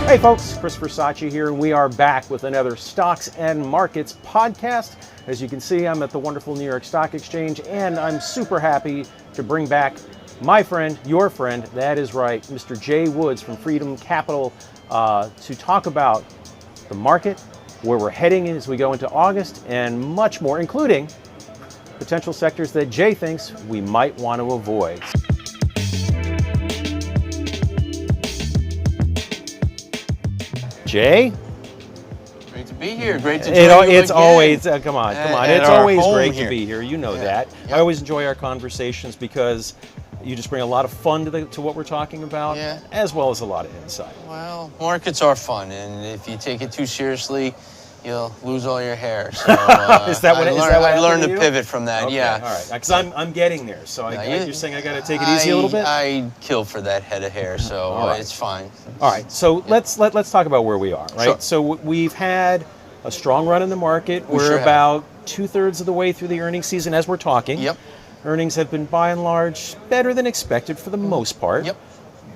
Hey folks, Chris Versace here, and we are back with another Stocks and Markets podcast. As you can see, I'm at the wonderful New York Stock Exchange, and I'm super happy to bring back my friend, your friend, that is right, Mr. Jay Woods from Freedom Capital, to talk about the market, where we're heading as we go into August, and much more, including potential sectors that Jay thinks we might want to avoid. Jay? Great to be here. Great to join you It's again. always, come on. It's always great here. to be here. You know Yeah. that. Yep. I always enjoy our conversations because you just bring a lot of fun to what we're talking about, Yeah. as well as a lot of insight. Well, markets are fun, and if you take it too seriously, you'll lose all your hair. So, Is that what I learned happened to you? pivot from that. Okay, Yeah. all right. Because I'm getting there. So Yeah, you're saying I got to take it easy a little bit? I kill for that head of hair, so All right. it's fine. All right, so let's talk about where we are, right? Sure. So we've had a strong run in the market. We We're sure have. about 2/3 of the way through the earnings season as we're talking. Yep. Earnings have been by and large better than expected for the most part. Yep.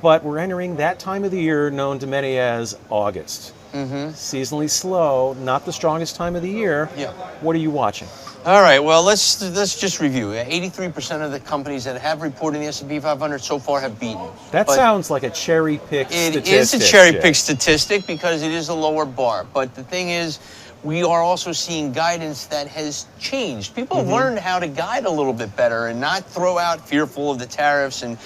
But we're entering that time of the year known to many as August. Mm-hmm. Seasonally slow, not the strongest time of the year. Yep. What are you watching? All right, well, let's just review. 83% of the companies that have reported in the S&P 500 so far have beaten. That But sounds like a cherry-picked statistic. It is a cherry-picked Jay. statistic because it is a lower bar. But the thing is, we are also seeing guidance that has changed. People have learned how to guide a little bit better and not throw out fearful of the tariffs and,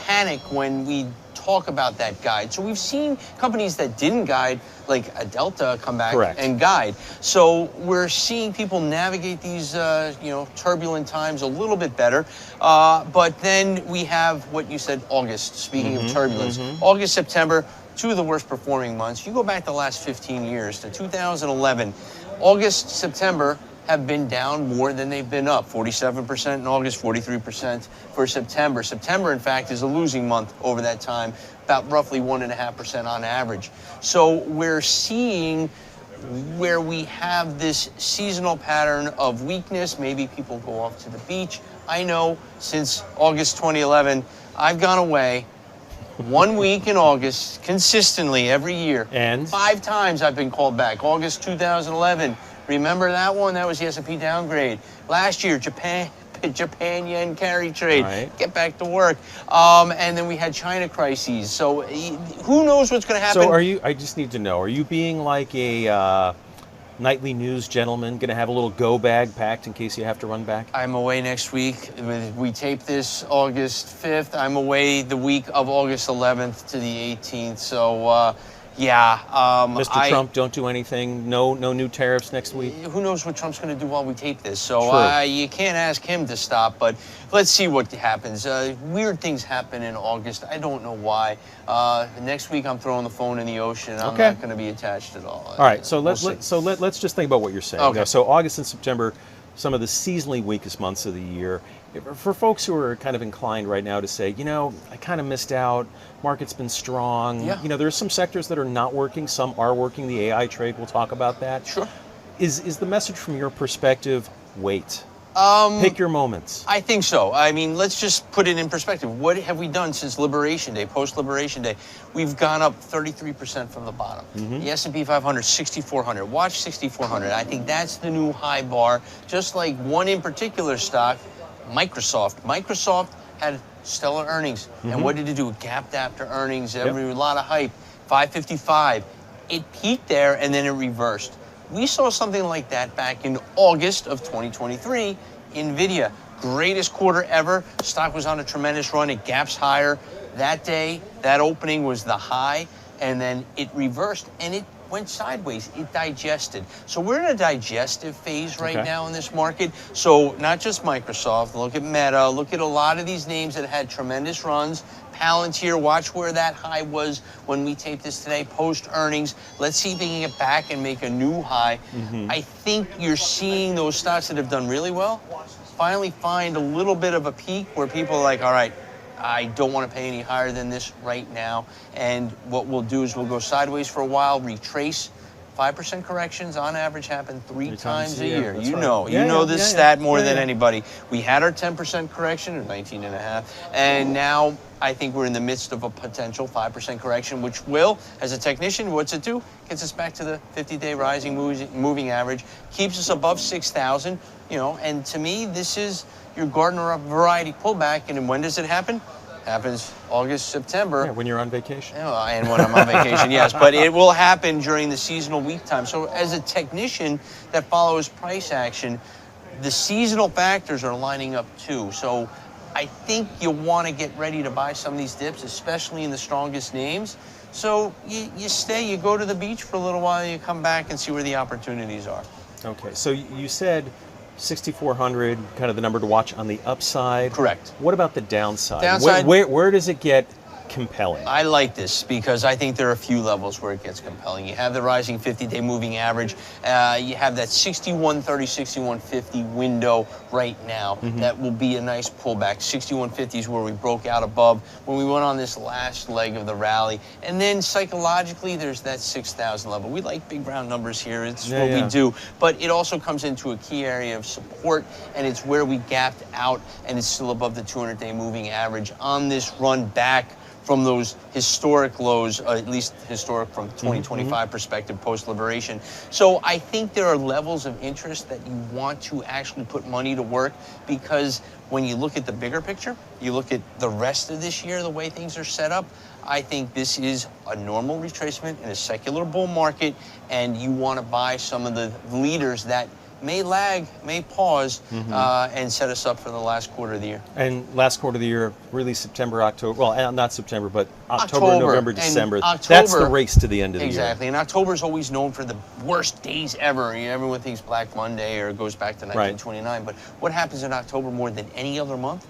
panic when we talk about that guide. So we've seen companies that didn't guide, like a Delta, come back Correct. and guide. So we're seeing people navigate these, turbulent times a little bit better. But then we have what you said, August, speaking of turbulence. August, September, two of the worst performing months. You go back the last 15 years to 2011, August, September have been down more than they've been up. 47% in August, 43% for September. September, in fact, is a losing month over that time, about roughly 1.5% on average. So we're seeing where we have this seasonal pattern of weakness. Maybe people go off to the beach. I know since August 2011, I've gone away 1 week in August consistently every year. And? 5 times I've been called back. August 2011. Remember that one? That was the S&P downgrade. Last year, Japan yen carry trade. Right. Get back to work. And then we had China crises. So who knows what's going to happen? So I just need to know, are you being like a nightly news gentleman, going to have a little go bag packed in case you have to run back? I'm away next week. We tape this August 5th. I'm away the week of August 11th to the 18th. So, Mr. Trump, don't do anything. No new tariffs next week. Who knows what Trump's going to do while we tape this? So True. you can't ask him to stop, but let's see what happens. Weird things happen in August. I don't know why. Next week I'm throwing the phone in the ocean. I'm Okay. not going to be attached at all. All right, so We'll let's just think about what you're saying. Okay. So August and September, some of the seasonally weakest months of the year. For folks who are kind of inclined right now to say, I kind of missed out. Market's been strong. Yeah. There's some sectors that are not working. Some are working. The AI trade, we'll talk about that. Sure. Is the message from your perspective, wait? Pick your moments. I think so. I mean, let's just put it in perspective. What have we done since Liberation Day, post-Liberation Day? We've gone up 33% from the bottom. The S&P 500, 6,400. Watch 6,400. I think that's the new high bar. Just like one in particular stock, Microsoft. Microsoft had stellar earnings. And what did it do? It gapped after earnings. A lot of hype. 555. It peaked there and then it reversed. We saw something like that back in August of 2023. NVIDIA, greatest quarter ever. Stock was on a tremendous run. It gaps higher. That day, that opening was the high, and then it reversed, and it went sideways. It digested. So we're in a digestive phase right now in this market. So not just Microsoft. Look at Meta. Look at a lot of these names that had tremendous runs. Palantir, watch where that high was when we taped this today, post earnings. Let's see if they can get back and make a new high. I think you're seeing those stocks that have done really well finally find a little bit of a peak where people are like, all right, I don't want to pay any higher than this right now. And what we'll do is we'll go sideways for a while, retrace, 5% corrections on average happen three times a year. That's You right. know, Yeah, you know yeah, this yeah, stat yeah. more Yeah, than yeah. anybody. We had our 10% correction in 19 and a half, and now I think we're in the midst of a potential 5% correction, which will, as a technician, what's it do? Gets us back to the 50-day rising moving average, keeps us above 6,000, you know, and to me, this is your Gardner variety pullback, and then when does it happen? Happens August, September. Yeah, when you're on vacation. And when I'm on vacation, yes. But it will happen during the seasonal week time. So as a technician that follows price action, the seasonal factors are lining up too. So I think you want to get ready to buy some of these dips, especially in the strongest names. So you stay, you go to the beach for a little while, you come back and see where the opportunities are. Okay, so you said 6,400, kind of the number to watch on the upside. Correct. What about the downside? Downside- Where does it get compelling? I like this because I think there are a few levels where it gets compelling. You have the rising 50-day moving average. You have that 6130, 6150 window right now. That will be a nice pullback. 6150 is where we broke out above when we went on this last leg of the rally. And then psychologically, there's that 6,000 level. We like big round numbers here. It's what we do. But it also comes into a key area of support, and it's where we gapped out, and it's still above the 200-day moving average on this run back from those historic lows, at least historic from 2025 perspective, post-liberation. So I think there are levels of interest that you want to actually put money to work, because when you look at the bigger picture, you look at the rest of this year, the way things are set up, I think this is a normal retracement in a secular bull market, and you want to buy some of the leaders that may lag, may pause, and set us up for the last quarter of the year. And last quarter of the year, really September, October, well, not September, but October, November, and December. October, That's the race to the end of the year. Exactly, and October is always known for the worst days ever. You know, everyone thinks Black Monday or it goes back to 1929, but what happens in October more than any other month?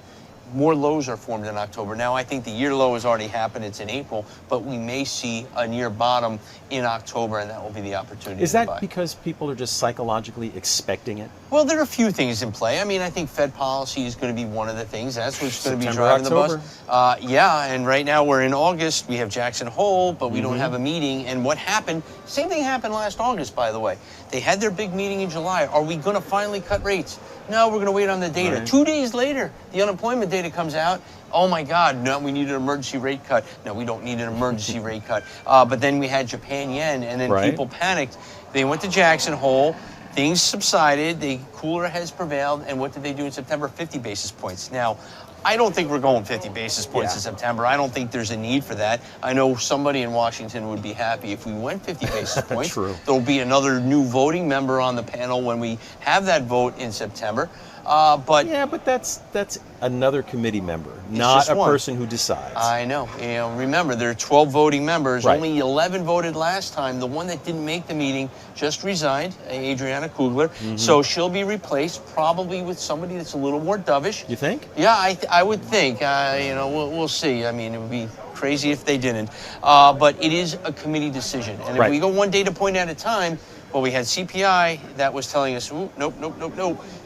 More lows are formed in October. Now, I think the year low has already happened. It's in April, but we may see a near bottom in October, and that will be the opportunity Is to that buy. because people are just psychologically expecting it? Well, there are a few things in play. I mean, I think Fed policy is going to be one of the things. That's what's going to be September, driving October. the bus. Yeah, and right now we're in August. We have Jackson Hole, but we don't have a meeting. And what happened, same thing happened last August, by the way. They had their big meeting in July. Are we going to finally cut rates? No, we're going to wait on the data. Right. 2 days later, the unemployment data comes out. Oh my God, no, we need an emergency rate cut. No, we don't need an emergency rate cut. But then we had Japan yen, and then people panicked. They went to Jackson Hole. Things subsided, the cooler heads prevailed, and what did they do in September? 50 basis points. Now, I don't think we're going 50 basis points in September. I don't think there's a need for that. I know somebody in Washington would be happy if we went 50 basis points. True. There'll be another new voting member on the panel when we have that vote in September. But that's another committee member, not a person who decides. I know. You know, remember, there are 12 voting members. Right. Only 11 voted last time. The one that didn't make the meeting just resigned, Adriana Kugler. So she'll be replaced probably with somebody that's a little more dovish. You think? Yeah, I would think. You know, we'll see. I mean, it would be crazy if they didn't. But it is a committee decision. And if we go one data point at a time, well, we had CPI that was telling us, ooh, nope.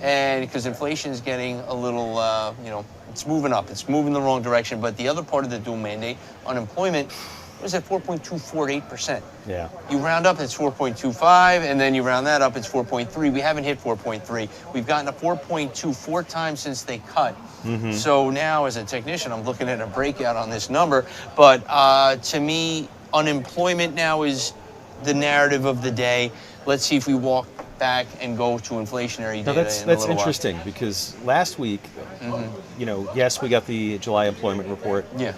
And because inflation is getting a little, you know, it's moving up. It's moving the wrong direction. But the other part of the dual mandate, unemployment, was at 4.248%. Yeah. You round up, it's 4.25, and then you round that up, it's 4.3. We haven't hit 4.3. We've gotten a 4.2 4 times since they cut. So now, as a technician, I'm looking at a breakout on this number. But to me, unemployment now is the narrative of the day. Let's see if we walk back and go to inflationary data. That's interesting because last week, you know, yes, we got the July employment report. Yeah.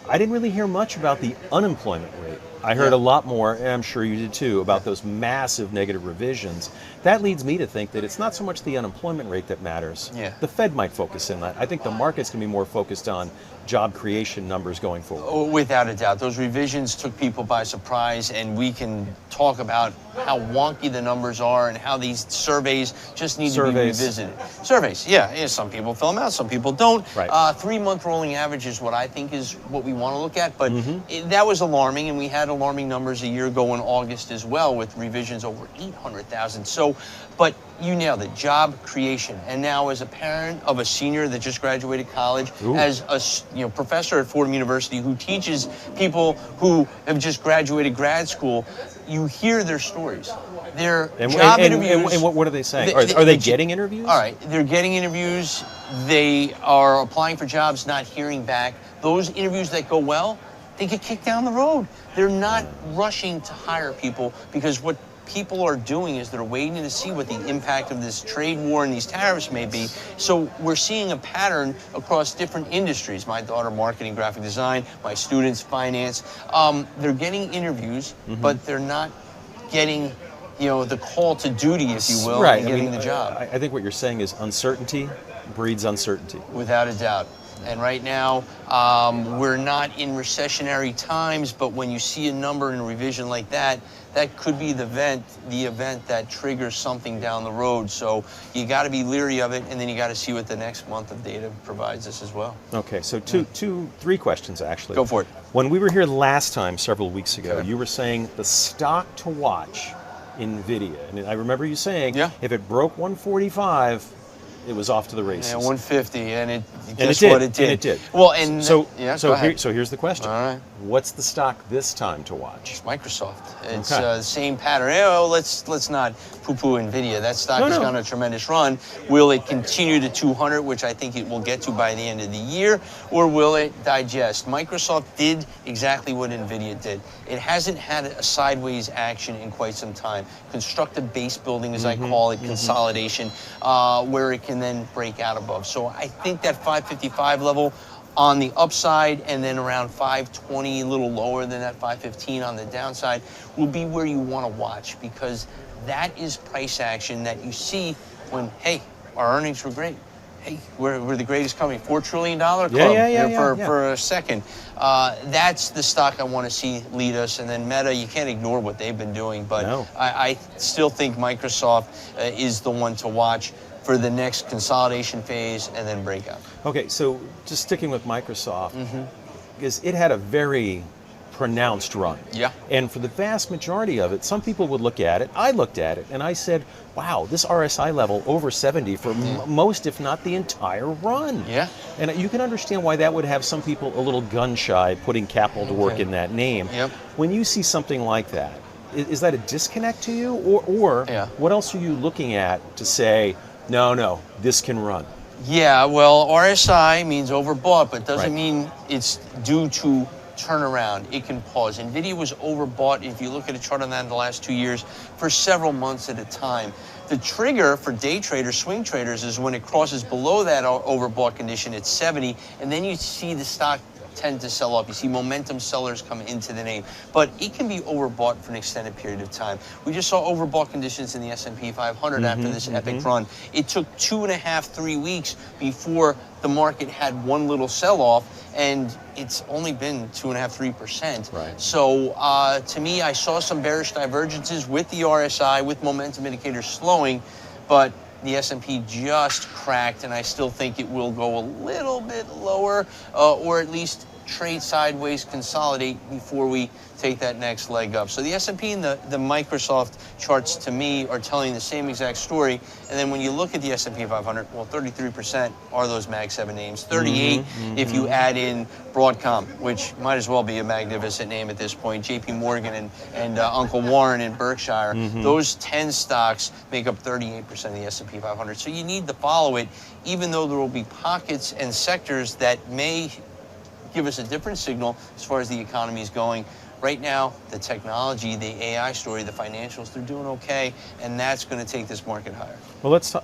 I didn't really hear much about the unemployment rate. I heard a lot more, and I'm sure you did too, about those massive negative revisions. That leads me to think that it's not so much the unemployment rate that matters. Yeah. The Fed might focus in that. I think the market's going to be more focused on job creation numbers going forward. Oh, without a doubt. Those revisions took people by surprise, and we can talk about how wonky the numbers are and how these surveys just need to be revisited. Surveys, yeah. Some people fill them out, some people don't. Right. 3-month rolling average is what I think is what we want to look at, but that was alarming, and we had alarming numbers a year ago in August as well, with revisions over 800,000. So, but you nailed it, job creation. And now, as a parent of a senior that just graduated college, Ooh. as a professor at Fordham University who teaches people who have just graduated grad school, you hear their stories. Their job interviews. And what are they saying? Are they getting interviews? All right, they're getting interviews. They are applying for jobs, not hearing back. Those interviews that go well, they get kicked down the road. They're not rushing to hire people, because what people are doing is they're waiting to see what the impact of this trade war and these tariffs may be. So we're seeing a pattern across different industries. My daughter, marketing, graphic design. My students, finance. They're getting interviews, but they're not getting the call to duty, if you will, right. and getting the job. I think what you're saying is uncertainty breeds uncertainty. Without a doubt. And right now, we're not in recessionary times, but when you see a number in a revision like that, that could be the event that triggers something down the road. So you got to be leery of it, and then you got to see what the next month of data provides us as well. Okay, so three questions actually. Go for it. When we were here last time, several weeks ago, you were saying the stock to watch, NVIDIA. And I remember you saying, if it broke 145, it was off to the races. Yeah, 150, and it did. What it did. And it did. Well, and so so here's the question. All right. What's the stock this time to watch? It's Microsoft. It's the same pattern. Let's not poo-poo NVIDIA. That stock has gone a tremendous run. Will it continue to 200, which I think it will get to by the end of the year, or will it digest? Microsoft did exactly what NVIDIA did. It hasn't had a sideways action in quite some time. Constructive base building, as I call it, consolidation, where it can then break out above. So I think that 555 level on the upside, and then around 520, a little lower than that 515 on the downside, will be where you want to watch, because that is price action that you see when, hey, our earnings were great. Hey, we're the greatest company, $4 trillion club for a second. That's the stock I want to see lead us. And then Meta, you can't ignore what they've been doing, but I still think Microsoft is the one to watch for the next consolidation phase and then breakout. Okay, so just sticking with Microsoft, because it had a very pronounced run. Yeah. And for the vast majority of it, some people would look at it, I looked at it, and I said, wow, this RSI level over 70 for most, if not the entire run. Yeah. And you can understand why that would have some people a little gun shy putting capital to work in that name. Yep. When you see something like that, is that a disconnect to you? Or what else are you looking at to say, no, this can run? Yeah, well, RSI means overbought, but doesn't mean it's due to turnaround. It can pause. NVIDIA was overbought, if you look at a chart on that in the last 2 years, for several months at a time. The trigger for day traders, swing traders, is when it crosses below that overbought condition at 70, and then you see the stock tend to sell off. You see momentum sellers come into the name, but it can be overbought for an extended period of time. We just saw overbought conditions in the S&P 500 after this epic run. It took 2.5, 3 weeks before the market had one little sell-off, and it's only been 2.5, 3%. Right. So to me, I saw some bearish divergences with the RSI, with momentum indicators slowing, but the S&P just cracked, and I still think it will go a little bit lower, or at least trade sideways, consolidate before we take that next leg up. So the S&P and the Microsoft charts, to me, are telling the same exact story. And then when you look at the S&P 500, well, 33% are those Mag 7 names. 38 if you add in Broadcom, which might as well be a magnificent name at this point. JP Morgan and Uncle Warren in Berkshire. Those 10 stocks make up 38% of the S&P 500. So you need to follow it, even though there will be pockets and sectors that may give us a different signal as far as the economy is going. Right now, the technology, the AI story, the financials, they're doing okay, and that's going to take this market higher. Well, let's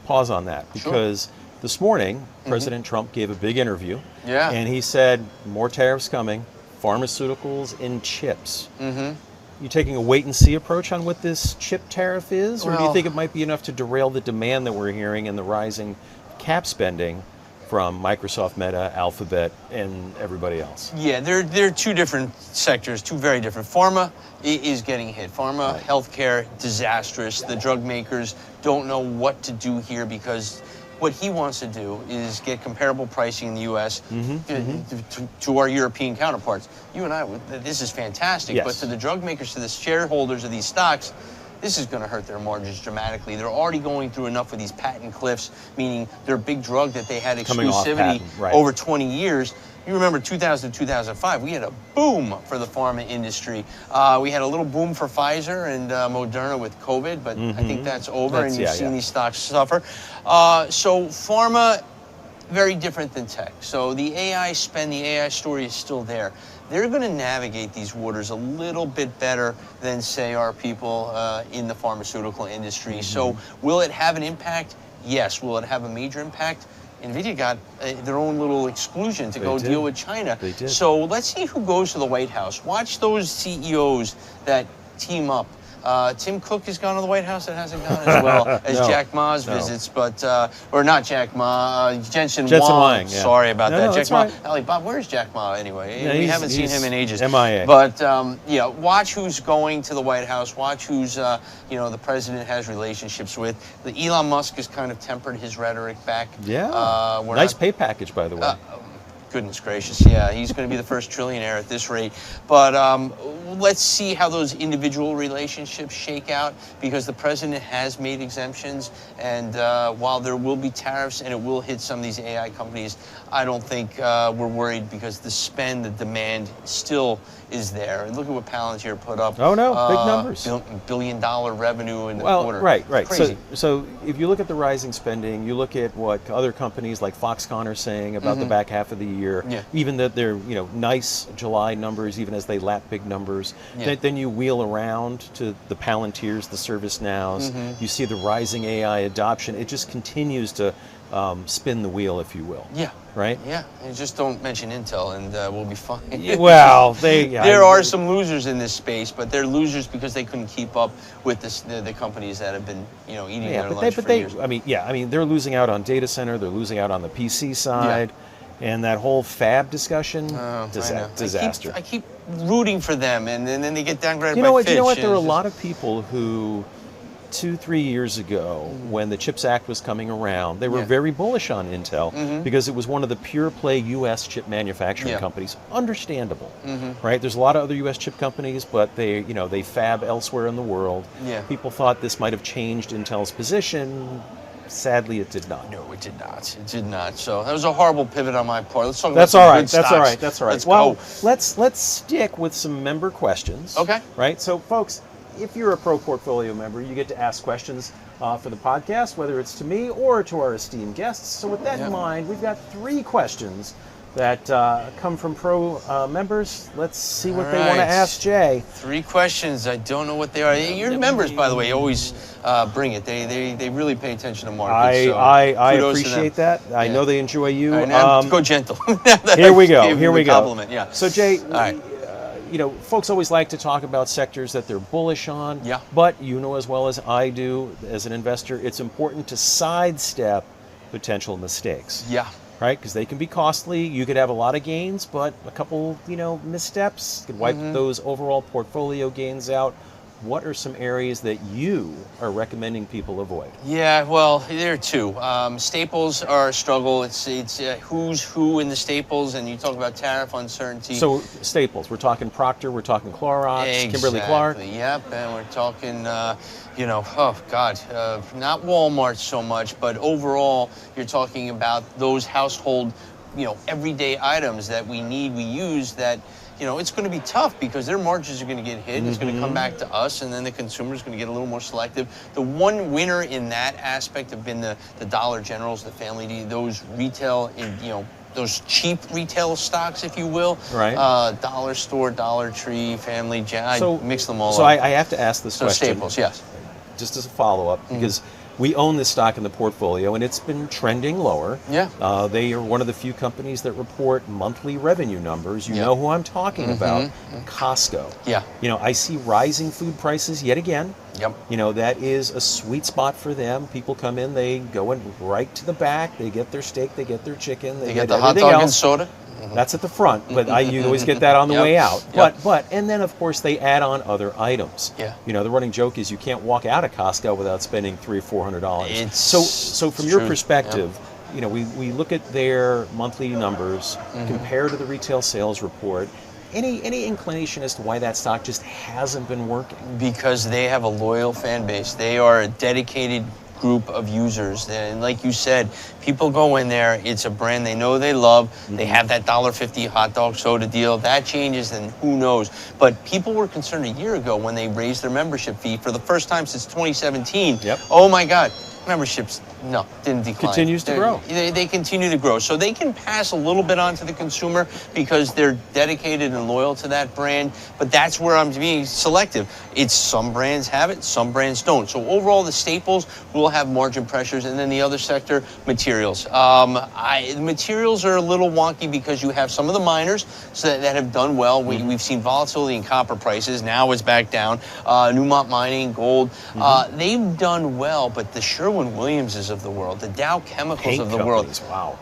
pause on that, because this morning, President Trump gave a big interview, and he said, more tariffs coming, pharmaceuticals and chips. You taking a wait-and-see approach on what this chip tariff is, or do you think it might be enough to derail the demand that we're hearing and the rising cap spending from Microsoft, Meta, Alphabet, and everybody else? Yeah, they're two different sectors, two very different. Pharma is getting hit. Pharma, healthcare, disastrous. The drug makers don't know what to do here, because what he wants to do is get comparable pricing in the U.S. To our European counterparts. You and I, this is fantastic, Yes. but to the drug makers, to the shareholders of these stocks, this is going to hurt their margins dramatically. They're already going through enough of these patent cliffs, meaning their big drug that they had Coming off exclusivity patent, right. over 20 years. You remember 2000 to 2005, we had a boom for the pharma industry. We had a little boom for Pfizer and Moderna with COVID, but I think that's over, and you've seen these stocks suffer. So pharma, very different than tech. So the AI spend, the AI story is still there. They're going to navigate these waters a little bit better than, say, our people in the pharmaceutical industry. So will it have an impact? Yes. Will it have a major impact? NVIDIA got their own little exclusion to go deal with China. They did. So let's see who goes to the White House. Watch those CEOs that team up. Tim Cook has gone to the White House. It hasn't gone as well as Jack Ma's visits, but or not Jack Ma, Jensen Huang. Yeah. Sorry about that. That's Jack Ma. right. Ali, Bob, where's Jack Ma anyway? Yeah, we haven't seen him in ages. MIA. But yeah, watch who's going to the White House. Watch who's the president has relationships with. Elon Musk has kind of tempered his rhetoric back. Yeah. Nice pay package, by the way. Goodness gracious, yeah, he's going to be the first trillionaire at this rate. But let's see how those individual relationships shake out, because the president has made exemptions, and while there will be tariffs and it will hit some of these AI companies, I don't think we're worried, because the spend, the demand still is there. And look at what Palantir put up. Oh no, big numbers. $1 billion revenue in the quarter. Right. Crazy. So if you look at the rising spending, you look at what other companies like Foxconn are saying about the back half of the year, even that they're nice July numbers, even as they lap big numbers. Then you wheel around to the Palantirs, the ServiceNows. You see the rising AI adoption. It just continues to spin the wheel, if you will. Yeah. Right? Yeah. And just don't mention Intel, and we'll be fine. Well, there are some losers in this space, but they're losers because they couldn't keep up with the companies that have been eating their lunch for years. They're losing out on data center. They're losing out on the PC side. And that whole fab discussion, disaster. I keep rooting for them, and then they get downgraded by Fitch. You know what? There are a lot of people who 2-3 years ago, when the CHIPS Act was coming around, they were very bullish on Intel because it was one of the pure play U.S. chip manufacturing companies. Understandable, right? There's a lot of other U.S. chip companies, but they fab elsewhere in the world. People thought this might have changed Intel's position. Sadly, it did not. No, it did not. It did not. So that was a horrible pivot on my part. Let's talk about some good That's stocks. all right. That's all right. Let's well, go. let's stick with some member questions. Okay. Right. So, folks, if you're a Pro Portfolio member, you get to ask questions for the podcast, whether it's to me or to our esteemed guests. So, with that in mind, we've got 3 questions that come from Pro members. Let's see what they want to ask Jay. 3 questions. I don't know what they are. Your members, by the way, always bring it. They really pay attention to markets. I appreciate that. I know they enjoy you. Go gentle. Here we go. Here we go. Compliment. Yeah. So Jay, all right. Folks always like to talk about sectors that they're bullish on. Yeah. But as well as I do as an investor, it's important to sidestep potential mistakes. Yeah. Right? Because they can be costly. You could have a lot of gains, but a couple, missteps could wipe those overall portfolio gains out. What are some areas that you are recommending people avoid? Yeah, well, there are 2. Staples are a struggle. It's who's who in the staples, and you talk about tariff uncertainty. So staples, we're talking Procter, we're talking Clorox, Kimberly-Clark. Yep, and we're talking, not Walmart so much, but overall, you're talking about those household, everyday items that we use that. It's going to be tough because their margins are going to get hit. It's going to come back to us, and then the consumer is going to get a little more selective. The one winner in that aspect have been the Dollar Generals, the Family, those retail, those cheap retail stocks, if you will. Right. Dollar Store, Dollar Tree, Family, I mix them all up. So I have to ask this question. Staples, yes. Just as a follow-up, because we own this stock in the portfolio, and it's been trending lower. Yeah. They are one of the few companies that report monthly revenue numbers. You know who I'm talking about, Costco. Yeah. I see rising food prices yet again. Yep. That is a sweet spot for them. People come in, they go in right to the back, they get their steak, they get their chicken, they get the hot dog and soda. That's at the front, but you always get that on the way out. And then of course they add on other items. Yeah. You know, the running joke is you can't walk out of Costco without spending $300 or $400. So from it's your true. perspective, you know, we look at their monthly numbers compared to the retail sales report. Any inclination as to why that stock just hasn't been working? Because they have a loyal fan base. They are a dedicated group of users. And like you said, people go in there, it's a brand they know they love. They have that $1.50 hot dog soda deal. That changes, then who knows? But people were concerned a year ago when they raised their membership fee for the first time since 2017. Oh my God. Memberships, no, didn't decline. Continues to grow. They continue to grow. So they can pass a little bit on to the consumer because they're dedicated and loyal to that brand. But that's where I'm being selective. It's some brands have it, some brands don't. So overall, the staples will have margin pressures. And then the other sector, materials. The materials are a little wonky because you have some of the miners that have done well. We've seen volatility in copper prices. Now it's back down. Newmont Mining, gold. They've done well, but the Sherwin-Williamses of the world, the Dow Chemicals of the world, wow.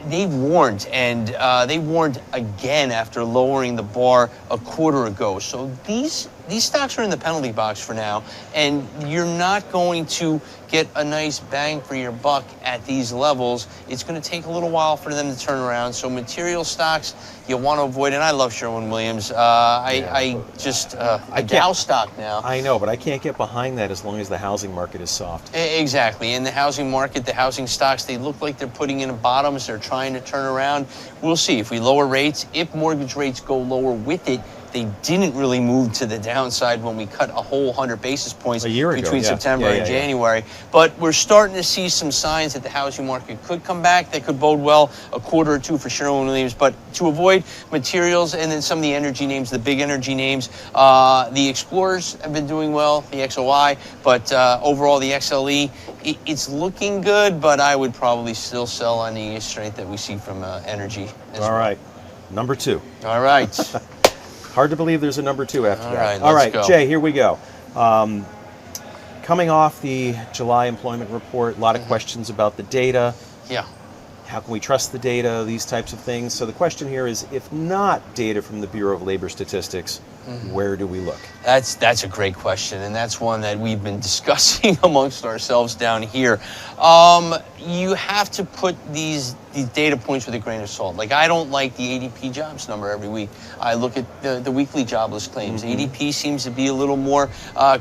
They've warned, and they warned again after lowering the bar a quarter ago. So these stocks are in the penalty box for now, and you're not going to get a nice bang for your buck at these levels. It's going to take a little while for them to turn around. So material stocks you want to avoid, and I love Sherwin-Williams. A Dow stock now. I know, but I can't get behind that as long as the housing market is soft. Exactly. In the housing market, the housing stocks, they look like they're putting in bottoms. They're trying to turn around. We'll see if we lower rates, if mortgage rates go lower with it. They didn't really move to the downside when we cut a whole 100 basis points a year ago, between September and January. But we're starting to see some signs that the housing market could come back. That could bode well a quarter or two for Sherwin-Williams. But to avoid materials and then some of the energy names, the big energy names, the Explorers have been doing well, the XOI, but overall the XLE, it's looking good, but I would probably still sell on the strength that we see from energy. All right, number 2. All right. Hard to believe there's a number 2 after that. All right, go. Jay, here we go. Coming off the July employment report, a lot of questions about the data. Yeah. How can we trust the data, these types of things? So the question here is, if not data from the Bureau of Labor Statistics, where do we look? That's a great question, and that's one that we've been discussing amongst ourselves down here. You have to put these data points with a grain of salt. Like, I don't like the ADP jobs number every week. I look at the weekly jobless claims. ADP seems to be a little more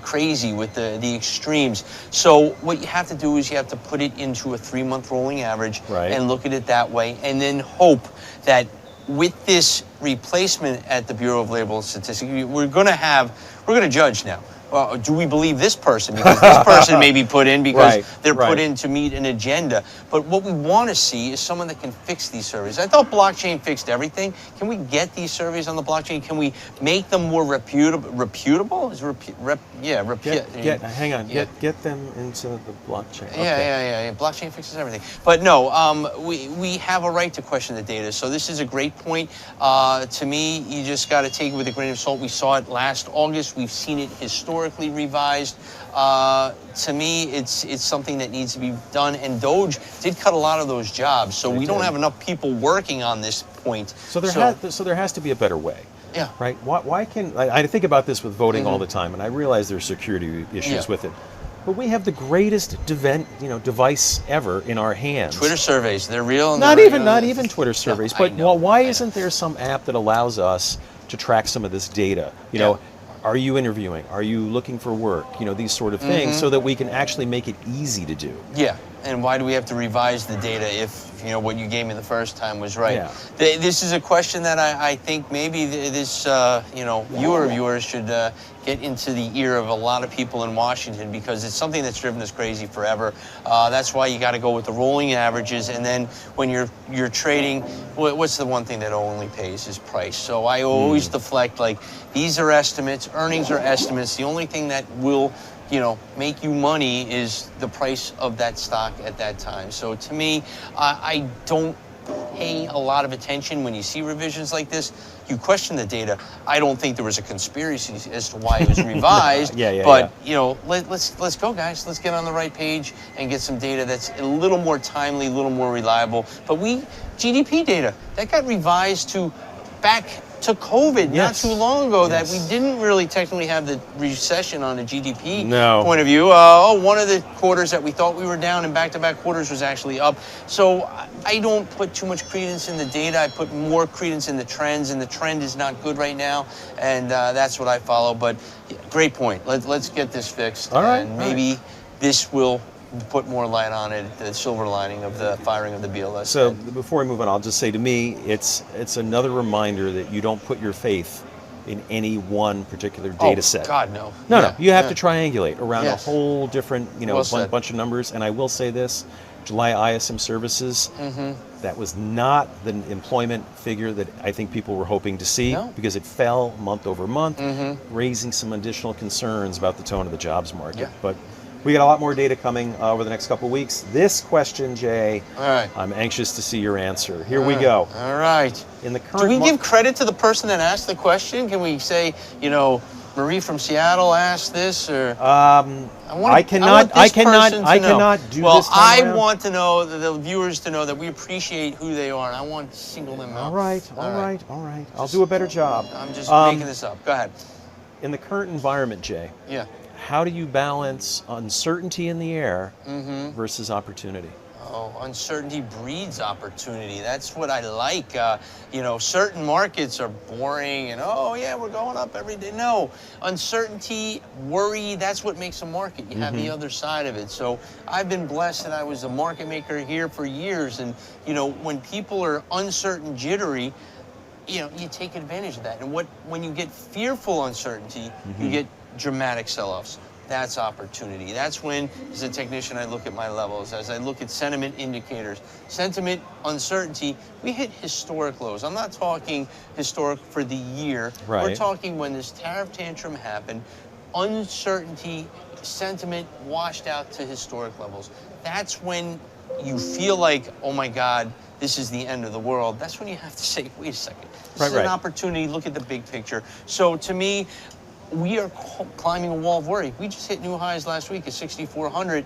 crazy with the extremes. So what you have to do is you have to put it into a 3-month rolling average and look at it that way, and then hope that with this replacement at the Bureau of Labor Statistics, we're going to judge now. Well, do we believe this person? Because this person may be put in because they're put in to meet an agenda. But what we want to see is someone that can fix these surveys. I thought blockchain fixed everything. Can we get these surveys on the blockchain? Can we make them more reputable? Is hang on. Get them into the blockchain. Okay. Yeah. Blockchain fixes everything. But no, we have a right to question the data. So this is a great point. To me, you just got to take it with a grain of salt. We saw it last August. We've seen it historically revised. To me, it's something that needs to be done, and Doge did cut a lot of those jobs, so we don't have enough people working on this point. So there has to be a better way. Yeah. Right. Why can I think about this with voting all the time, and I realize there's security issues with it. But we have the greatest device ever in our hands. Twitter surveys, they're real. And not even Twitter surveys. But why isn't there some app that allows us to track some of this data? You know, are you interviewing? Are you looking for work? You know, these sort of things, so that we can actually make it easy to do. Yeah. And why do we have to revise the data if what you gave me the first time was right? Yeah. This is a question that I think maybe this viewer of yours should get into the ear of a lot of people in Washington, because it's something that's driven us crazy forever. That's why you got to go with the rolling averages, and then when you're trading, what's the one thing that only pays is price. So I always deflect, like, these are estimates, earnings are estimates. The only thing that will make you money is the price of that stock at that time. So to me, I don't pay a lot of attention when you see revisions like this. You question the data. I don't think there was a conspiracy as to why it was revised. But you know, let's go, guys. Let's get on the right page and get some data that's a little more timely, a little more reliable. But GDP data that got revised to back to COVID not too long ago, that we didn't really technically have the recession on a GDP point of view. One of the quarters that we thought we were down in back-to-back quarters was actually up. So I don't put too much credence in the data. I put more credence in the trends, and the trend is not good right now, and that's what I follow. But great point. Let's get this fixed, and maybe this will put more light on it, the silver lining of the firing of the BLS. So before we move on, I'll just say, to me, it's another reminder that you don't put your faith in any one particular data set. God, no. No. You have to triangulate around a whole different, bunch of numbers. And I will say this, July ISM services, that was not the employment figure that I think people were hoping to see, because it fell month over month, raising some additional concerns about the tone of the jobs market. But we got a lot more data coming over the next couple of weeks. This question, Jay, I'm anxious to see your answer. Here we go. All right. In the current, do we give credit to the person that asked the question? Can we say, Marie from Seattle asked this, or I cannot do this. Well, I want to know, the viewers to know that we appreciate who they are, and I want to single them out. All right. I'll do a better job. I'm just making this up. Go ahead. In the current environment, Jay. How do you balance uncertainty in the air versus opportunity? Uncertainty breeds opportunity. That's what I like. Certain markets are boring and, we're going up every day. No, uncertainty, worry, that's what makes a market. You have the other side of it. So I've been blessed that I was a market maker here for years. And, when people are uncertain, jittery, you take advantage of that. And when you get fearful uncertainty, you get dramatic sell-offs. That's opportunity. That's when, as a technician, I look at my levels, as I look at sentiment indicators. Sentiment, uncertainty, we hit historic lows. I'm not talking historic for the year. We're talking when this tariff tantrum happened, uncertainty, sentiment washed out to historic levels. That's when you feel like, oh my God, this is the end of the world. That's when you have to say, wait a second. This is an opportunity. Look at the big picture. So to me, we are climbing a wall of worry. We just hit new highs last week at 6,400.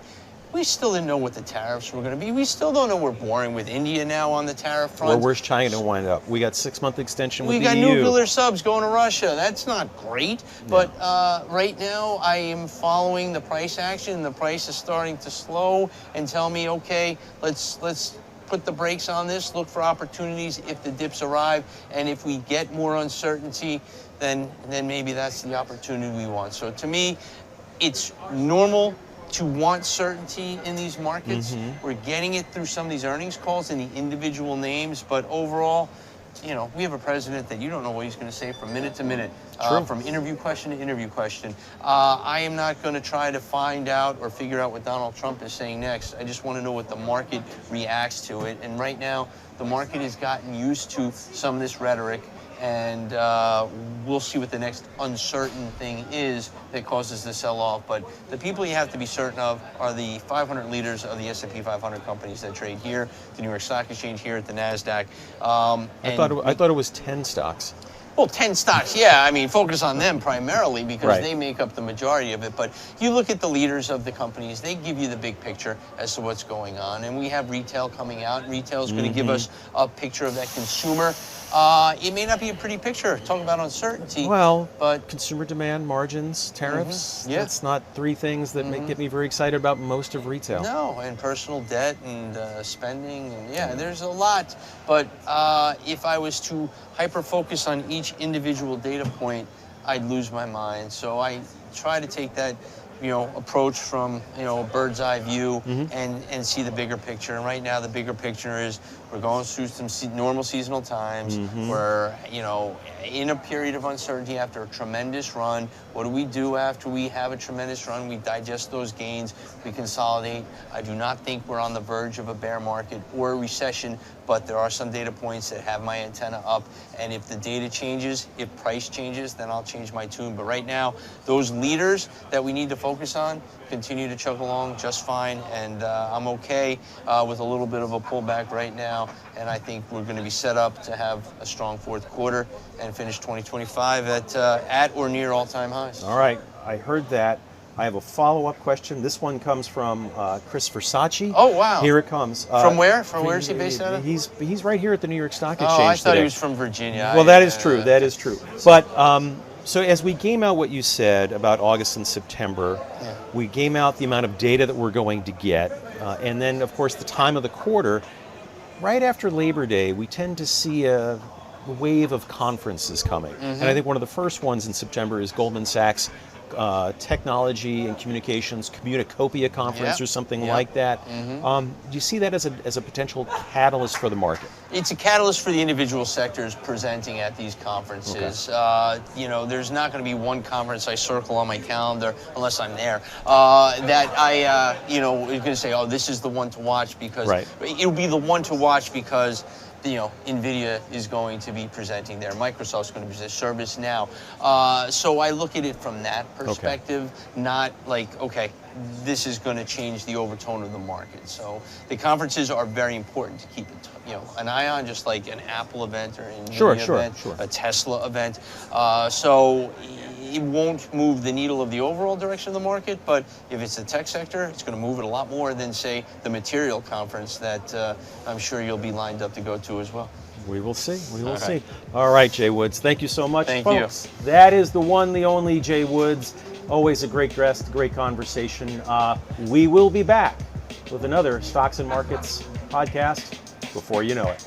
We still didn't know what the tariffs were going to be. We still don't know. We're boring with India now on the tariff front. Or where's China to wind up? We got 6-month extension with the EU. We got nuclear subs going to Russia. That's not great. But right now, I am following the price action. The price is starting to slow and tell me, okay, let's put the brakes on this, look for opportunities if the dips arrive, and if we get more uncertainty, then maybe that's the opportunity we want. So to me, it's normal to want certainty in these markets. We're getting it through some of these earnings calls and the individual names, but overall, we have a president that you don't know what he's going to say from minute to minute, from interview question to interview question. I am not going to try to find out or figure out what Donald Trump is saying next. I just want to know what the market reacts to it. And right now, the market has gotten used to some of this rhetoric, and we'll see what the next uncertain thing is that causes the sell-off. But the people you have to be certain of are the 500 leaders of the S&P 500 companies that trade here, the New York Stock Exchange, here at the NASDAQ. I thought it was 10 stocks. Well, 10 stocks, yeah. I mean, focus on them primarily because they make up the majority of it. But you look at the leaders of the companies, they give you the big picture as to what's going on. And we have retail coming out. Retail is going to give us a picture of that consumer. It may not be a pretty picture, talking about uncertainty. Well, but consumer demand, margins, tariffs, that's not three things that get me very excited about most of retail. No, and personal debt and spending, and there's a lot. But if I was to hyper-focus on each individual data point, I'd lose my mind. So I try to take that approach from a bird's eye view and see the bigger picture. And right now the bigger picture is we're going through some normal seasonal times. We're in a period of uncertainty after a tremendous run. What do we do after we have a tremendous run? We digest those gains, we consolidate. I do not think we're on the verge of a bear market or a recession, but there are some data points that have my antenna up. And if the data changes, if price changes, then I'll change my tune. But right now, those leaders that we need to focus on continue to chug along just fine. And I'm okay with a little bit of a pullback right now. And I think we're going to be set up to have a strong fourth quarter and finish 2025 at or near all-time highs. All right, I heard that. I have a follow-up question. This one comes from Chris Versace. Oh, wow. Here it comes. From where? From where is he based out of? He's right here at the New York Stock Exchange Oh, I thought today. he was from Virginia. Well, that is true. That is true. But so as we game out what you said about August and September, we game out the amount of data that we're going to get, and then, of course, the time of the quarter. Right after Labor Day, we tend to see a wave of conferences coming. And I think one of the first ones in September is Goldman Sachs Technology and Communications Communicopia Conference or something like that. Do you see that as a potential catalyst for the market? It's a catalyst for the individual sectors presenting at these conferences. Okay. There's not going to be one conference I circle on my calendar unless I'm there that I, is going to say, oh, this is the one to watch because it'll be the one to watch because NVIDIA is going to be presenting there. Microsoft's going to be presenting ServiceNow. So I look at it from that perspective, not like, okay, this is going to change the overtone of the market. So the conferences are very important to keep an eye on, just like an Apple event or an NVIDIA event, a Tesla event. So it won't move the needle of the overall direction of the market, but if it's the tech sector, it's going to move it a lot more than, say, the material conference that I'm sure you'll be lined up to go to as well. We will see. We will see. All right, Jay Woods. Thank you so much, Thank folks. That is the one, the only Jay Woods. Always a great guest, great conversation. We will be back with another Stocks and Markets podcast before you know it.